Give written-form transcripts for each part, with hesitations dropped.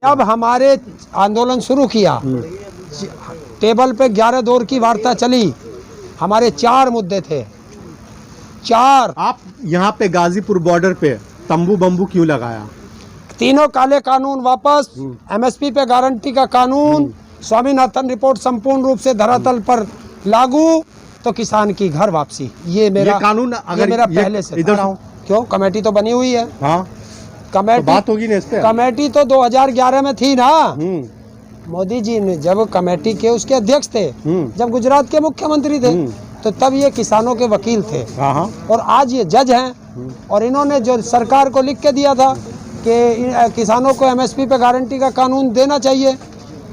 जब हमारे आंदोलन शुरू किया, टेबल पे 11 दौर की वार्ता चली। हमारे 4 मुद्दे थे, 4। आप यहाँ पे गाजीपुर बॉर्डर पे तंबू बम्बू क्यों लगाया? तीनों काले कानून वापस, एमएसपी पे गारंटी का कानून, स्वामीनाथन रिपोर्ट संपूर्ण रूप से धरातल पर लागू, तो किसान की घर वापसी। ये मेरा कानून अगर मेरा पहले से इधर आओ। क्यों? कमेटी तो बनी हुई है। हाँ, कमेटी तो बात होगी ना इस पे। कमेटी तो 2011 में थी ना। मोदी जी ने जब कमेटी के उसके अध्यक्ष थे, जब गुजरात के मुख्यमंत्री थे, तो तब ये किसानों के वकील थे। और आज ये जज हैं, और इन्होंने जो सरकार को लिख के दिया था कि किसानों को एमएसपी पे गारंटी का कानून देना चाहिए,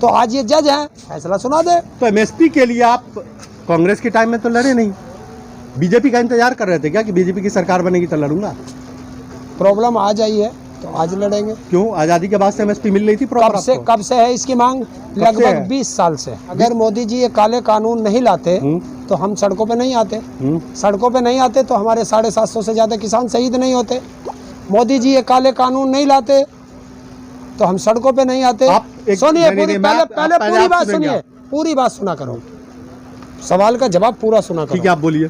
तो आज ये जज हैं, फैसला सुना दे। तो एमएसपी के लिए आप कांग्रेस के टाइम में तो लड़े नहीं, बीजेपी का इंतजार कर रहे थे क्या कि बीजेपी की सरकार बनेगी तो लड़ूंगा? प्रॉब्लम आ जाई है तो आज लड़ेंगे। क्यों? आज़ादी के बाद से एमएसपी मिल रही थी प्रॉपर। कब से है इसकी मांग? लगभग 20 साल से। अगर मोदी जी ये काले कानून नहीं लाते तो हम सड़कों पे नहीं आते। सड़कों पे नहीं आते तो हमारे 750 से ज्यादा किसान शहीद नहीं होते। मोदी जी ये काले कानून नहीं लाते तो हम सड़कों पे नहीं आते। सुनिए, पहले पूरी बात सुनिए, पूरी बात सुना करो, सवाल का जवाब पूरा सुना करो। ठीक है, आप बोलिए।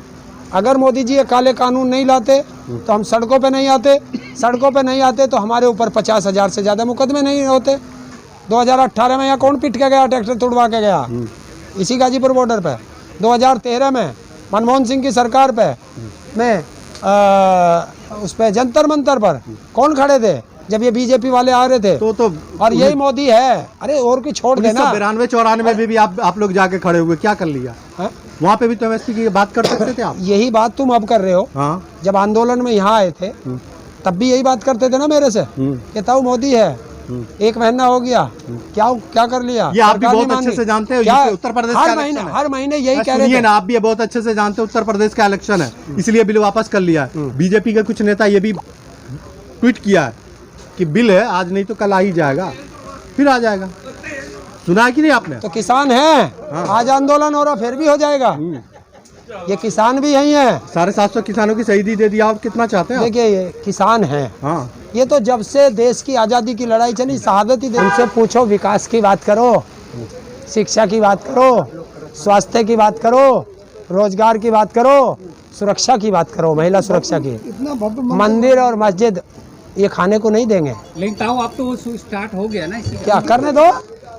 अगर मोदी जी ये काले कानून नहीं लाते तो हम सड़कों पे नहीं आते। सड़कों पे नहीं आते तो हमारे ऊपर 50,000 से ज़्यादा मुकदमे नहीं होते। 2018 में यहाँ कौन पीट के गया, ट्रैक्टर तुड़वा के गया? इसी गाजीपुर बॉर्डर पे। 2013 में मनमोहन सिंह की सरकार पे में उस पे जंतर मंतर पर कौन खड़े थे जब ये बीजेपी वाले आ रहे थे? तो और यही मोदी है। अरे और की छोड़ देना। 1992-94 में भी आप लोग जाके खड़े हुए, क्या कर लिया? वहाँ पे भी तो एमएसपी की बात कर सकते थे आप। यही बात तुम अब कर रहे हो। हाँ। जब आंदोलन में यहाँ आए थे तब भी यही बात करते थे ना मेरे से कि ताऊ मोदी है, 1 महीना हो गया, क्या कर लिया? ये आप भी बहुत अच्छे से जानते हो, उत्तर प्रदेश का इलेक्शन है। हर महीने यही कह रहे थे ना, आप भी बहुत अच्छे से जानते हो उत्तर प्रदेश का इलेक्शन है, इसलिए बिल वापस कर लिया है। बीजेपी के कुछ नेता ये भी ट्वीट किया है कि बिल है, आज नहीं तो कल आ ही जाएगा, फिर आ जाएगा। सुना है कि नहीं आपने? तो किसान है, आज आंदोलन हो रहा, फिर भी हो जाएगा। ये किसान भी यही है। 750 किसानों की शहीदी दे दिया। आप कितना चाहते हैं? देखिए, ये किसान है। हाँ। ये तो जब से देश की आज़ादी की लड़ाई चली, शहादत ही दे। उनसे पूछो, विकास की बात करो, शिक्षा की बात करो, स्वास्थ्य की बात करो, रोजगार की बात करो, सुरक्षा की बात करो, महिला सुरक्षा की। मंदिर और मस्जिद ये खाने को नहीं देंगे। लेकिन ताऊ अब तो स्टार्ट हो गया ना, क्या करने दो?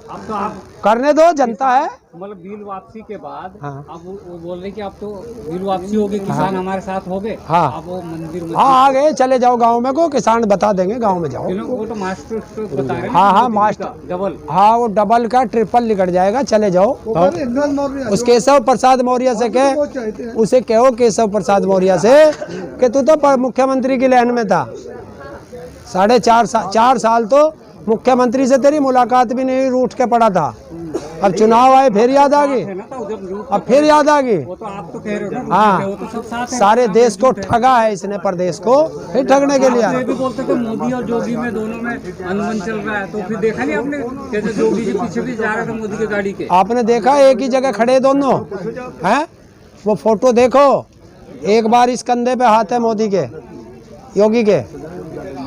अब तो आप करने दो, जनता है। मतलब बिल वापसी के बाद अब वो बोल रहे कि अब तो बिल वापसी होगी, किसान हमारे साथ हो गए। अब वो मंदिर आ गए, चले जाओ गांव में को, किसान बता देंगे, गांव में जाओ। वो तो मास्टर बता रहे हैं। हाँ, मास्टर डबल। हाँ, वो डबल का ट्रिपल निकल जाएगा, चले जाओ। उस केशव प्रसाद मौर्य से कह, उसे कहो केशव प्रसाद मौर्य से कि तू तो मुख्यमंत्री की लाइन में था, 4.5 साल तो मुख्यमंत्री से तेरी मुलाकात भी नहीं, रूठ के पड़ा था। अब चुनाव आए, फिर याद आ गई। अब फिर याद आ गई। हाँ, सारे देश को ठगा है इसने, प्रदेश को फिर ठगने के लिए। भी बोलते थे मोदी और जोगी में, दोनों में अनबन चल रहा है, तो फिर देखा नहीं आपने कैसे जोगी जी पीछे भी जा रहे थे मोदी की गाड़ी के? आपने देखा एक ही जगह खड़े दोनों हैं? वो फोटो देखो, एक बार इस कंधे पे हाथ है मोदी के, योगी के,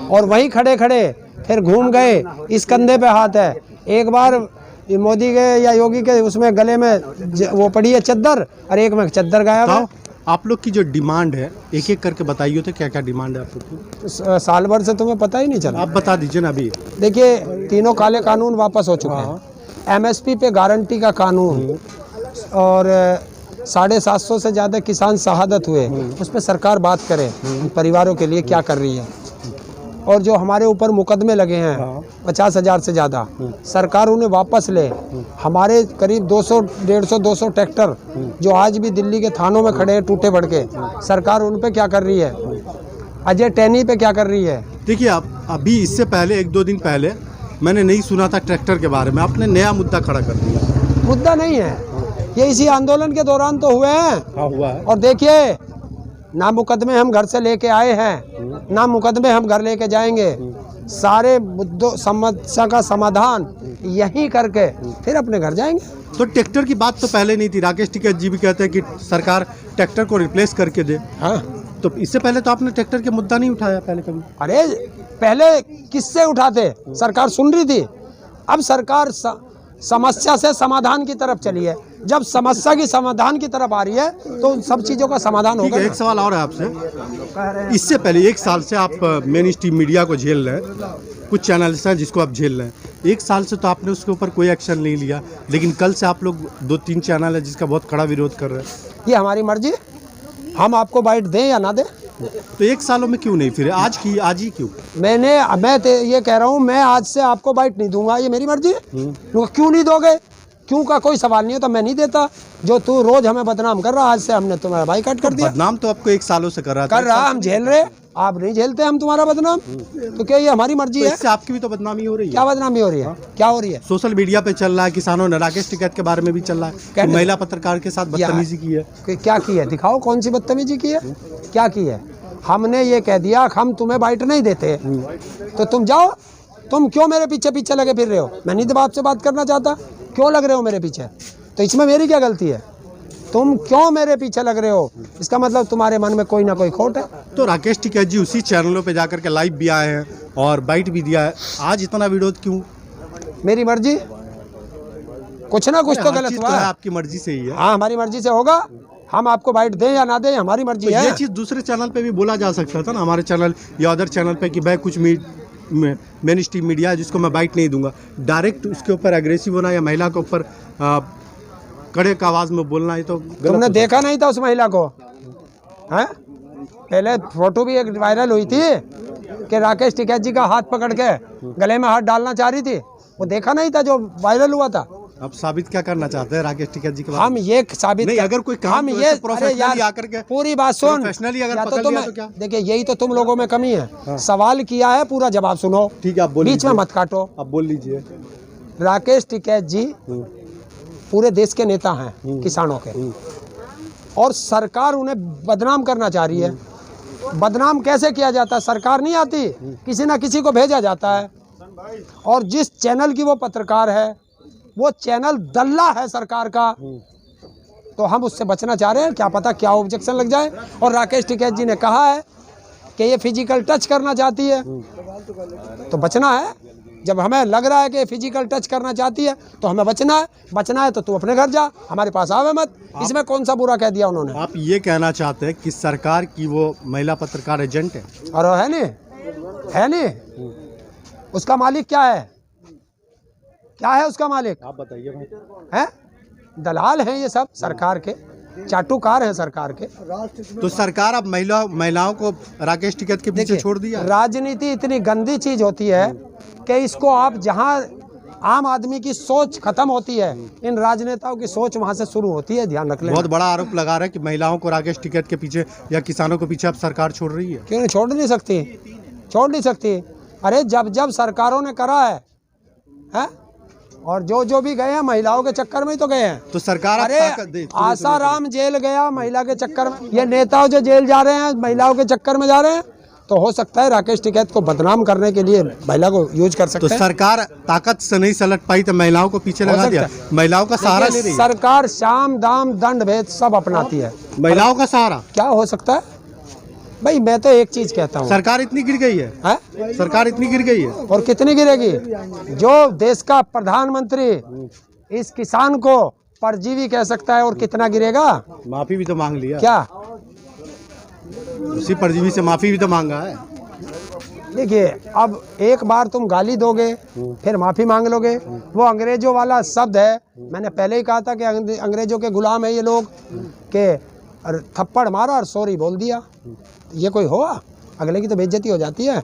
और वहीं खड़े खड़े फिर घूम गए, इस कंधे पे हाथ है। एक बार मोदी के या योगी के उसमें गले में वो पड़ी है चद्दर, और एक में चद्दर गायब है। आप लोग की जो डिमांड है, एक एक करके बताइए तो क्या क्या डिमांड है आप लोग की? साल भर से तुम्हें पता ही नहीं चला। आप बता दीजिए ना अभी। देखिए, तीनों काले कानून वापस हो चुके हैं। एमएसपी पे गारंटी का कानून, और 750 से ज़्यादा किसान शहादत हुए, उस पर सरकार बात करे परिवारों के लिए क्या कर रही है। और जो हमारे ऊपर मुकदमे लगे हैं 50,000 से ज़्यादा, सरकार उन्हें वापस ले। हमारे करीब 200 ट्रैक्टर जो आज भी दिल्ली के थानों में खड़े हैं टूटे भड़के, सरकार उन पे क्या कर रही है? अजय टैनी पे क्या कर रही है? देखिए, आप अभी इससे पहले 1-2 दिन पहले मैंने नहीं सुना था ट्रैक्टर के बारे में, आपने नया मुद्दा खड़ा कर दिया। मुद्दा नहीं है ये, इसी आंदोलन के दौरान तो हुए हैं। हाँ, हुआ है। और देखिए, ना मुकदमे हम घर से लेके आए हैं, ना मुकदमे हम घर लेके जाएंगे। सारे मुद्दों समस्या का समाधान यहीं करके फिर अपने घर जाएंगे। तो ट्रैक्टर की बात तो पहले नहीं थी। राकेश टिकैत जी भी कहते हैं कि सरकार ट्रैक्टर को रिप्लेस करके दे। हाँ, तो इससे पहले तो आपने ट्रैक्टर के मुद्दा नहीं उठाया पहले कभी? अरे पहले किससे उठाते? सरकार सुन रही थी। अब सरकार समस्या से समाधान की तरफ चली है। जब समस्या की समाधान की तरफ आ रही है तो उन सब चीज़ों का समाधान ठीक होगा। है, एक सवाल और है आपसे। इससे पहले 1 साल से आप मेन स्ट्रीम मीडिया को झेल रहे हैं, कुछ चैनल्स हैं जिसको आप झेल रहे हैं। 1 साल से तो आपने उसके ऊपर कोई एक्शन नहीं लिया, लेकिन कल से आप लोग 2-3 चैनल है जिसका बहुत कड़ा विरोध कर रहे हैं। ये हमारी मर्जी, हम आपको बाइट दें या ना दें। तो 1 सालों में क्यों नहीं, फिर आज ही क्यों? मैं ये कह रहा हूँ, मैं आज से आपको बाइट नहीं दूंगा, ये मेरी मर्जी है। क्यों नहीं दोगे, क्यों का कोई सवाल नहीं है, तो मैं नहीं देता। जो तू रोज हमें बदनाम कर रहा, आज से हमने तुम्हारा बाइकाट कर दिया। बदनाम तो आपको 1 सालों से कर रहा था। हम झेल रहे, आप नहीं झेलते हम तुम्हारा बदनाम। तो क्या ये हमारी मर्जी है? इससे आपकी भी तो बदनामी हो रही है। क्या बदनामी हो रही है? क्या हो रही है? सोशल मीडिया पे चल रहा है, किसानों ने राकेश टिकैत के बारे में भी चल रहा है, तो महिला पत्रकार के साथ बदतमीजी की है। क्या की है? दिखाओ कौन सी बदतमीजी की है, क्या की है? हमने ये कह दिया हम तुम्हें बाइट नहीं देते, तो तुम जाओ। तुम क्यों मेरे पीछे पीछे लगे फिर रहे हो? मैं नहीं तो आपसे बात करना चाहता, क्यों लग रहे हो मेरे पीछे? तो इसमें मेरी क्या गलती है? तुम क्यों मेरे पीछे लग रहे हो? इसका मतलब तुम्हारे मन में कोई ना कोई खोट है। तो राकेश टिकैत जी उसी चैनलों पे जाकर के लाइव भी आए हैं और बाइट भी दिया है, आज इतना विरोध क्यों? मेरी मर्जी, कुछ ना कुछ तो गलत हुआ है। आपकी मर्जी से ही है। हाँ, हमारी मर्जी से होगा। हम आपको बाइट दें या ना दें, हमारी मर्जी तो है। ये चीज़ दूसरे चैनल पे भी बोला जा सकता था ना, हमारे चैनल या अदर चैनल पे, कि भाई कुछ मेन स्ट्रीम मीडिया है जिसको मैं बाइट नहीं दूंगा। डायरेक्ट उसके ऊपर एग्रेसिव होना या महिला के ऊपर कड़े का आवाज़ में बोलना, ये तो तुमने देखा नहीं था उस महिला को? हैं? पहले फोटो भी एक वायरल हुई थी कि राकेश टिकैत जी का हाथ पकड़ के गले में हाथ डालना चाह रही थी, वो देखा नहीं था जो वायरल हुआ था? अब साबित क्या करना चाहते हैं राकेश टिकैत जी के हम ये साबित नहीं, अगर कोई काम हम तो ये ऐसे प्रोफेशनली आकर के पूरी बात सुन, प्रोफेशनली अगर या पकड़ लिया तो क्या? देखिए यही तो तुम लोगों में कमी है। सवाल किया है, पूरा जवाब सुनो। ठीक है, आप बोल बीच में मत काटो। आप बोल लीजिए। राकेश टिकैत जी पूरे देश के नेता हैं, किसानों के, और सरकार उन्हें बदनाम करना चाह रही है। बदनाम कैसे किया जाता है? सरकार नहीं आती, किसी ना किसी को भेजा जाता है। और जिस चैनल की वो पत्रकार है, वो चैनल दल्ला है सरकार का, तो हम उससे बचना चाह रहे हैं। क्या पता क्या ऑब्जेक्शन लग जाए। और राकेश टिकैत जी ने कहा है कि ये फिजिकल टच करना चाहती है, तो बचना है। जब हमें लग रहा है कि फिजिकल टच करना चाहती है तो हमें बचना है। बचना है तो तू अपने घर जा, हमारे पास आवे मत। इसमें कौन सा बुरा कह दिया उन्होंने? आप ये कहना चाहते हैं कि सरकार की वो महिला पत्रकार एजेंट है? और है नहीं, उसका मालिक क्या है? क्या है उसका मालिक? आप बताइए भाई। है दलाल हैं ये सब, सरकार के चाटुकार हैं सरकार के। तो सरकार अब महिलाओं को राकेश टिकैत के पीछे छोड़ दिया। राजनीति इतनी गंदी चीज होती है कि इसको आप जहां आम आदमी की सोच खत्म होती है, इन राजनेताओं की सोच वहां से शुरू होती है। ध्यान रख लेना। बहुत बड़ा आरोप लगा रहा है कि महिलाओं को राकेश टिकैत के पीछे या किसानों के पीछे अब सरकार छोड़ रही है। क्यों नहीं छोड़ नहीं सकती? छोड़ नहीं सकती। अरे जब सरकारों ने करा है और जो भी गए हैं महिलाओं के चक्कर में ही तो गए हैं। तो सरकार अरे आसाराम जेल गया महिला के चक्कर में। ये नेता जो जेल जा रहे हैं महिलाओं के चक्कर में जा रहे हैं, तो हो सकता है राकेश टिकैत को बदनाम करने के लिए महिला को यूज कर सकते हैं। तो सरकार ताकत से नहीं सलट पाई तो महिलाओं को पीछे लगा दिया, महिलाओं का सहारा ले रही है। सरकार शाम दाम दंड भेद सब अपनाती है। महिलाओं का सहारा क्या हो सकता है भाई? मैं तो एक चीज कहता हूँ, सरकार इतनी गिर गई है, सरकार इतनी गिर गई है। और कितनी गिरेगी? जो देश का प्रधानमंत्री इस किसान को परजीवी कह सकता है, और कितना गिरेगा? माफी भी तो मांग लिया। क्या उसी परजीवी से माफी भी तो मांगा है। देखिए, अब एक बार तुम गाली दोगे फिर माफी मांग लोगे, वो अंग्रेजों वाला शब्द है। मैंने पहले ही कहा था कि अंग्रेजों के गुलाम है ये लोग, के थप्पड़ मारा और सॉरी बोल दिया। ये कोई हुआ? अगले की तो बेइज्जती हो जाती है।